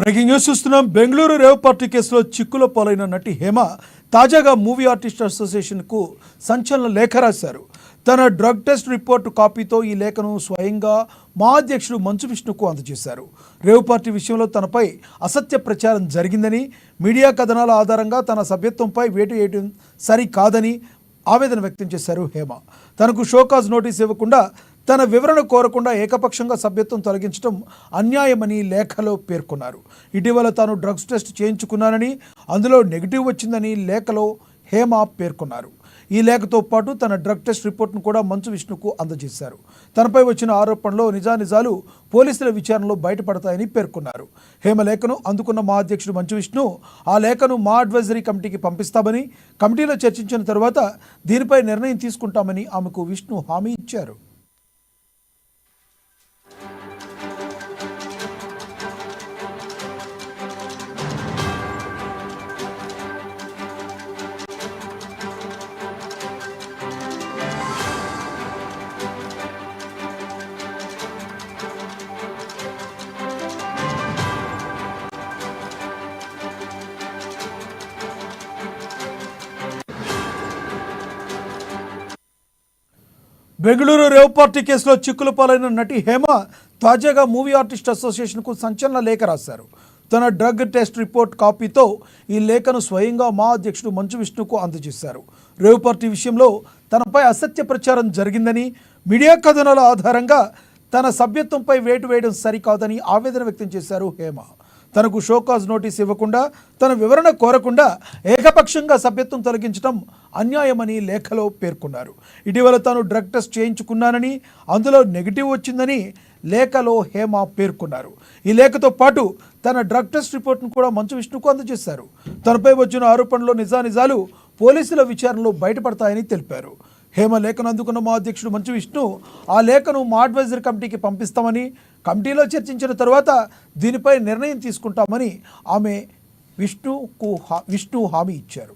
Breaking news చూస్తున్నాం. Bengaluru rave party కేసులో చిక్కుల పాలైన నటి హేమ తాజాగా మూవీ ఆర్టిస్ట్ అసోసియేషన్కు సంచలన లేఖ రాశారు. తన డ్రగ్ టెస్ట్ రిపోర్టు కాపీతో ఈ లేఖను స్వయంగా మా అధ్యక్షుడు మంచు విష్ణుకు అందజేశారు. రేవ్ పార్టీ విషయంలో తనపై అసత్య ప్రచారం జరిగిందని, మీడియా కథనాల ఆధారంగా తన సభ్యత్వంపై వేటు వేయడం సరికాదని ఆవేదన వ్యక్తం చేశారు హేమ. తనకు షోకాజ్ నోటీస్ ఇవ్వకుండా, తన వివరణ కోరకుండా ఏకపక్షంగా సభ్యత్వం తొలగించడం అన్యాయమని లేఖలో పేర్కొన్నారు. ఇటీవల తాను డ్రగ్స్ టెస్ట్ చేయించుకున్నానని, అందులో నెగిటివ్ వచ్చిందని లేఖలో హేమ పేర్కొన్నారు. ఈ లేఖతో పాటు తన డ్రగ్ టెస్ట్ రిపోర్ట్ను కూడా మంచు విష్ణుకు అందజేశారు. తనపై వచ్చిన ఆరోపణలో నిజానిజాలు పోలీసుల విచారణలో బయటపడతాయని పేర్కొన్నారు. హేమ లేఖను అందుకున్న మా అధ్యక్షుడు మంచు విష్ణు ఆ లేఖను మా అడ్వైజరీ కమిటీకి పంపిస్తామని, కమిటీలో చర్చించిన తర్వాత దీనిపై నిర్ణయం తీసుకుంటామని ఆమెకు విష్ణు హామీ ఇచ్చారు. బెంగళూరు రేవ్ పార్టీ కేసులో చిక్కుల పాలైన నటి హేమ తాజాగా మూవీ ఆర్టిస్ట్ అసోసియేషన్కు సంచలన లేఖ రాశారు. తన డ్రగ్ టెస్ట్ రిపోర్ట్ కాపీతో ఈ లేఖను స్వయంగా మా అధ్యక్షుడు మంచు విష్ణుకు అందజేశారు. రేవ్ పార్టీ విషయంలో తనపై అసత్య ప్రచారం జరిగిందని, మీడియా కథనాల ఆధారంగా తన సభ్యత్వంపై వేటు వేయడం సరికాదని ఆవేదన వ్యక్తం చేశారు హేమ. తనకు షోకాజ్ నోటీస్ ఇవ్వకుండా, తన వివరణ కోరకుండా ఏకపక్షంగా సభ్యత్వం తొలగించడం అన్యాయమని లేఖలో పేర్కొన్నారు. ఇటీవల తాను డ్రగ్ టెస్ట్ చేయించుకున్నానని, అందులో నెగిటివ్ వచ్చిందని లేఖలో హేమ పేర్కొన్నారు. ఈ లేఖతో పాటు తన డ్రగ్ టెస్ట్ రిపోర్ట్ను కూడా మంచు విష్ణుకు అందజేశారు. తనపై వచ్చిన ఆరోపణలో నిజానిజాలు పోలీసుల విచారణలో బయటపడతాయని తెలిపారు. హేమ లేఖను అందుకున్న మా అధ్యక్షుడు మంచు విష్ణు ఆ లేఖను మా అడ్వైజరీ కమిటీకి పంపిస్తామని, కమిటీలో చర్చించిన తర్వాత దీనిపై నిర్ణయం తీసుకుంటామని విష్ణు హామీ ఇచ్చారు.